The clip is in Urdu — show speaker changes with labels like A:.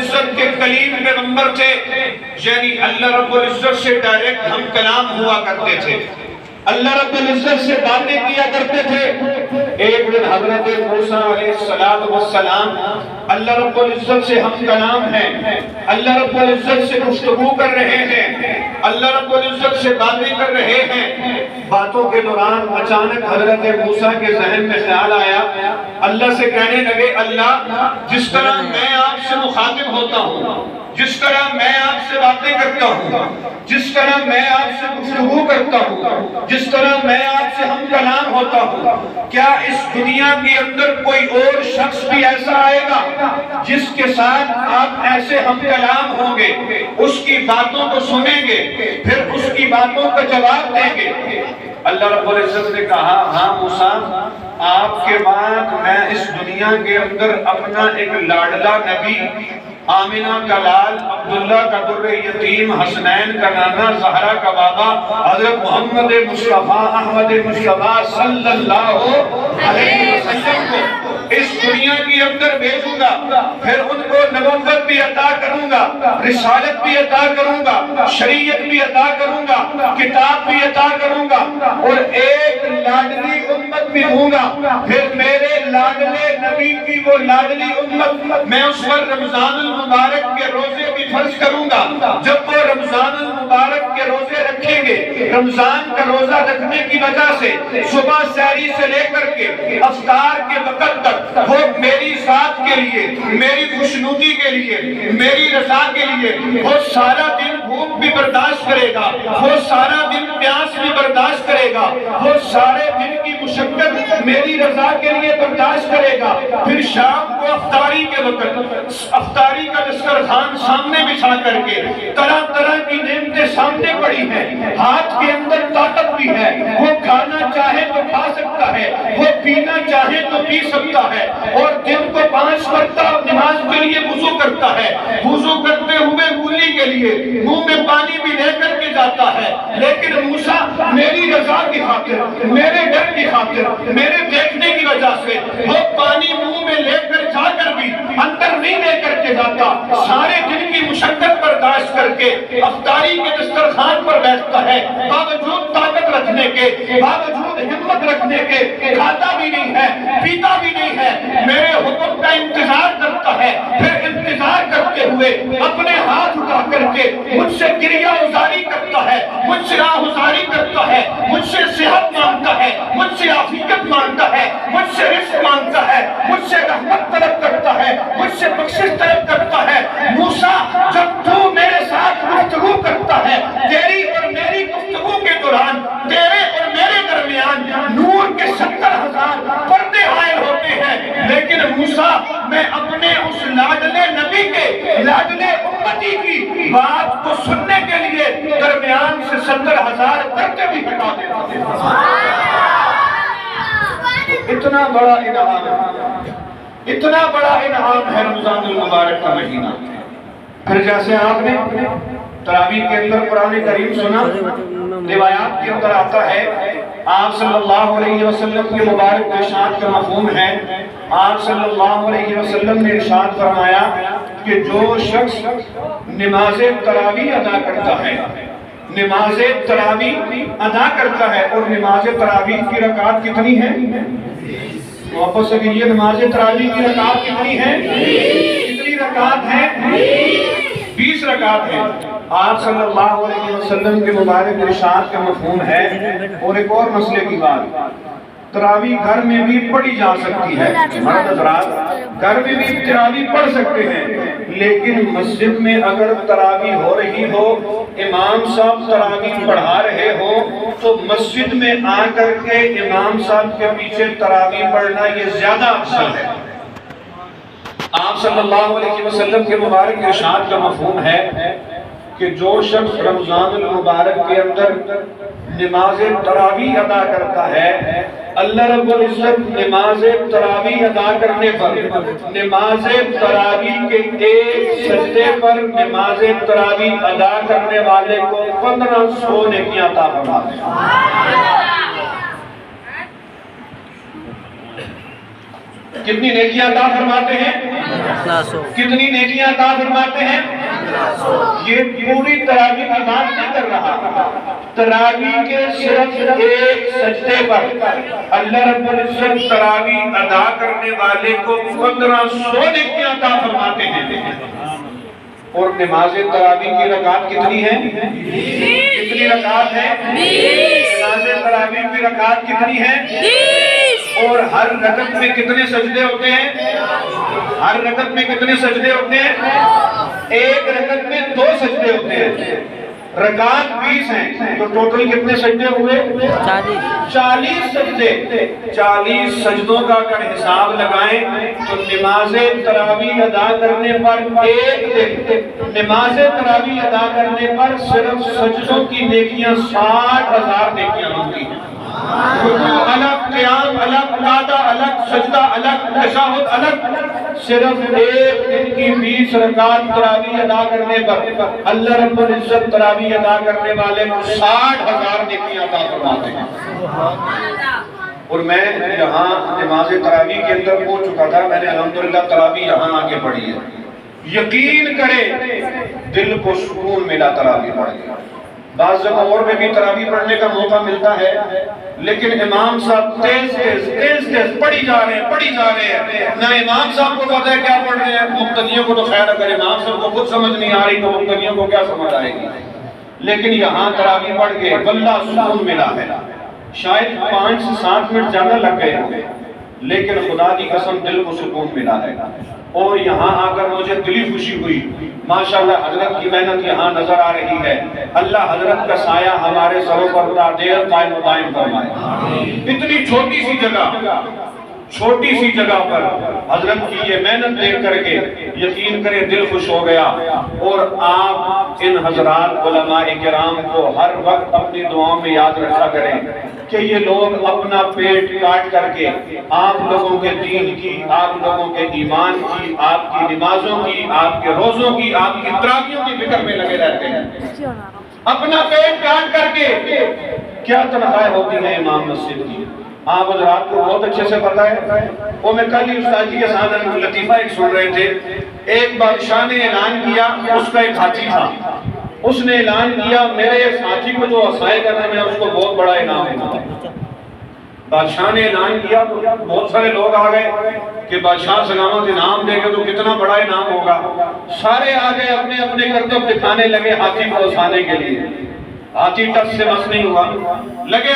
A: العزت کے کلیم پیغمبر تھے، یعنی اللہ رب العزت سے ڈائریکٹ ہم کلام ہوا کرتے تھے، اللہ رب العزت سے باتیں کیا کرتے تھے۔ ایک دن حضرت موسیٰ علیہ السلام اللہ رب العزت سے ہم کلام ہیں، اللہ رب العزت سے گفتگو کر رہے ہیں، اللہ رب العزت سے باتیں کر رہے ہیں۔ باتوں کے دوران اچانک حضرت موسیٰ کے ذہن میں خیال آیا، اللہ سے کہنے لگے، اللہ جس طرح میں آپ سے مخاطب ہوتا ہوں، جس طرح میں آپ سے باتیں کرتا ہوں، جس طرح میں آپ سے گفتگو کرتا ہوں، جس طرح میں آپ سے ہم کلام ہوتا ہوں، کیا اس دنیا کے اندر کوئی اور شخص بھی ایسا آئے گا جس کے ساتھ آپ ایسے ہم کلام ہوں گے، اس کی باتوں کو سنیں گے، پھر اس کی باتوں کا جواب دیں گے؟ اللہ رب العزت نے کہا، ہاں موسیٰ، آپ کے بعد میں اس دنیا کے اندر اپنا ایک لاڈلا نبی، آمینہ کا لال، عبداللہ کا در یتیم، حسنین کا نانا، زہرا کا بابا، حضرت محمد مصطفیٰ احمد مصطفیٰ صلی اللہ علیہ وسلم کو اس دنیا کی اندر بھیجوں گا، پھر ان کو نبوت بھی عطا کروں گا، رسالت بھی عطا کروں گا، شریعت بھی عطا کروں گا، کتاب بھی عطا کروں گا، اور ایک لاڈلی امت بھی دوں گا۔ پھر میرے لاڈلے نبی کی وہ لاڈلی امت، میں اس پر رمضان المبارک کے روزے بھی فرض کروں گا۔ جب وہ رمضان المبارک کے روزے رکھیں گے، رمضان کا روزہ رکھنے کی وجہ سے صبح سحری سے لے کر کے افطار کے وقت تک وہ میری ذات کے لیے، میری خوشنودی کے لیے، میری رضا کے لیے وہ سارا دن بھوک بھی برداشت کرے گا، وہ سارا دن پیاس بھی برداشت کرے گا، وہ سارے دن کی مشقت میری رضا کے لیے برداشت کرے گا۔ پھر شام کو افطاری کے وقت افطاری کا دسترخوان سامنے بچھا کر کے طرح طرح کی نعمتیں سامنے پڑی ہیں، ہاتھ کے اندر طاقت بھی ہے، وہ کھانا چاہے تو کھا سکتا ہے، وہ پینا چاہے تو پی سکتا ہے، اور دن کو 5 مرتبہ نماز کے لیے وضو کرتا ہے، وضو کرتے ہوئے مولی کے لیے منہ میں پانی بھی لے کر کے جاتا ہے۔ لیکن موسیٰ میری رضا کی خاطر، میرے ڈر کی خاطر، میرے دیکھنے کی وجہ سے وہ پانی منہ میں لے کر جا کر بھی اندر نہیں لے کر کے جاتا، سارے دن کی مشقت برداشت کر کے افطاری کے دسترخوان پر بیٹھتا ہے، باوجود طاقت رکھنے کے، باوجود ہمت رکھنے کے، کھاتا بھی نہیں ہے، پیتا بھی نہیں ہے، میرے حکم کا انتظار کرتا ہے۔ پھر انتظار کرتے ہوئے اپنے ہاتھ اٹھا کر کے مجھ سے گریہ گزاری کرتا ہے، مجھ سے راہگزاری کرتا ہے، مجھ سے صحت مانگتا ہے، مجھ سے عافیت مانگتا ہے، مجھ سے رزق مانگتا ہے، مجھ سے رحمت طلب کرتا ہے، مجھ سے بخشش طلب کرتا ہے۔ موسیٰ، جب تو میرے ساتھ گفتگو کرتا ہے، تیری اور میری گفتگو کے دوران تیرے اور میرے درمیان نور کے 70,000 پردے حائل ہوتے ہیں، لیکن موسیٰ میں اپنے اس لاڈلے نبی کے، لاڈلے امتی کی بات کو سننے کے لیے درمیان سے 70,000 پردے بھی ہٹا دیتا ہوں۔ اتنا بڑا انعام ہے، اتنا بڑا انعام ہے رمضان المبارک کا مہینہ۔ پھر جیسے آپ نے تراویح کے اندر قرآن کریم سنا، روایات کے اندر آتا ہے، آپ صلی اللہ علیہ وسلم کے مبارک ارشاد کا مفہوم ہے، آپ صلی اللہ علیہ وسلم نے ارشاد فرمایا کہ جو شخص نماز تراویح ادا کرتا ہے، نماز تراویح ادا کرتا ہے، اور نماز تراویح کی رکعت کتنی ہے؟ واپس سے کہیے، نماز تراویح کی رکعت کتنی ہے؟ کتنی رکعت ہے؟ 20 رکعت ہے۔ آپ صلی اللہ علیہ وسلم کے مبارک ارشاد کا مفہوم ہے۔ اور ایک اور مسئلے کی بات، تراویح گھر میں بھی پڑھی جا سکتی ہے، مرد حضرات گھر میں بھی تراویح پڑھ سکتے ہیں، لیکن مسجد میں اگر تراویح ہو رہی ہو، امام صاحب تراویح پڑھا رہے ہو، تو مسجد میں آ کر کے امام صاحب کے پیچھے تراویح پڑھنا یہ زیادہ افضل ہے۔ آپ صلی اللہ علیہ وسلم کے مبارک ارشاد کا مفہوم ہے کہ جو شخص رمضان المبارک کے اندر نماز تراویح ادا کرتا ہے، اللہ رب العزت نماز تراویح ادا کرنے پر، نماز تراویح کے ایک سجدے پر نماز تراویح ادا کرنے والے کو 1500 نیکیاں عطا فرماتے ہیں۔ کتنی نیکیاں عطا فرماتے ہیں؟ کتنی نیکیاں عطا فرماتے ہیں؟ یہ پوری تراویح کی بات نہیں کر رہا، تراویح کے صرف ایک سجدے پر اللہ رب العزت تراویح ادا کرنے والے کو 1500 نیکیاں عطا فرماتے ہیں۔ اور نماز تراویح کی رکعت کتنی ہے؟ کتنی رکعت ہے؟ نماز تراویح کی رکعت کتنی ہے؟ اور ہر رکعت میں کتنے سجدے ہوتے ہیں؟ ہر رکعت میں کتنے سجدے ہوتے ہیں؟ ایک رکعت میں 2 سجدے ہوتے ہیں، رکعت 20 ہیں تو ٹوٹل کتنے سجدے ہوئے؟ 40 سجدے۔ 40 سجدوں کا اگر حساب لگائیں تو نماز تراویح ادا کرنے پر ایک دن نماز تراویح ادا کرنے پر صرف سجدوں کی نیکیاں 60,000 نیکیاں ہوتی ہیں۔ رکوع الگ، قیام الگ، قعدہ الگ، سجدہ الگ، تشہد الگ، صرف ایک دن کی 20 رکعت تراویح ادا کرنے پر اللہ رب العزت تراویح ادا کرنے والے کو 60,000 نیکیاں عطا فرماتے ہیں۔ اور میں یہاں نماز تراویح کے اندر پہنچ چکا تھا، میں نے الحمدللہ تراویح یہاں آ کے پڑھی ہے۔ یقین کرے دل کو سکون ملا تراویح پڑھ کے۔ بعض جگہ اور میں بھی تراویح پڑھنے کا موقع ملتا ہے، لیکن امام صاحب تیز پڑھی جا رہے ہیں، نہ امام صاحب کو پتہ ہے کیا پڑھ رہے ہیں، مقتدیوں کو تو خیر اگر امام صاحب کو خود سمجھ نہیں آ رہی تو مقتدیوں کو کیا سمجھ آئے گی۔ لیکن یہاں تراویح پڑھ کے واللہ سکون ملا ہے۔ شاید 5 سے 7 منٹ زیادہ لگ گئے ہوں، لیکن خدا کی قسم دل کو سکون ملا ہے۔ اور یہاں آ کر مجھے دلی خوشی ہوئی، ماشاءاللہ حضرت کی محنت یہاں نظر آ رہی ہے۔ اللہ حضرت کا سایہ ہمارے سروں پر دیر قائم و دائم فرمائے۔ اتنی چھوٹی سی جگہ پر حضرت کی یہ محنت دیکھ کر کے یقین کرے دل خوش ہو گیا۔ اور آپ ان حضرات علماء کرام کو ہر وقت اپنی دعاؤں میں یاد رکھا کریں کہ یہ لوگ اپنا پیٹ کاٹ کر کے آپ لوگوں کے دین کی، آپ لوگوں کے ایمان کی، آپ کی نمازوں کی، آپ کے روزوں کی، آپ کی تراویحوں کی فکر میں لگے رہتے ہیں۔ اپنا پیٹ کاٹ کر کے کیا تنخواہیں ہوتی ہیں امام مسجد کی، آپ حضرات کو بہت اچھے سے پتہ ہے۔ وہ میں کل ہی استاد جی کے ساتھ لطیفہ ایک سن رہے تھے، ایک بادشاہ نے اعلان کیا، اس کا ایک ہاتھی تھا، اس نے اعلان کیا میرے اس ہاتھی کو جو عصائے کرنا میں اس کو بہت بڑا انعام دوں گا۔ بادشاہ نے اعلان کیا تو بہت سارے لوگ آ گئے کہ بادشاہ سلامت انعام دے گے تو کتنا بڑا انعام ہوگا۔ سارے آ گئے اپنے اپنے کرتب دکھانے لگے ہاتھی کو ہنسانے کے لیے۔ ہاتھی ٹس سے مس نہیں ہوا، لگے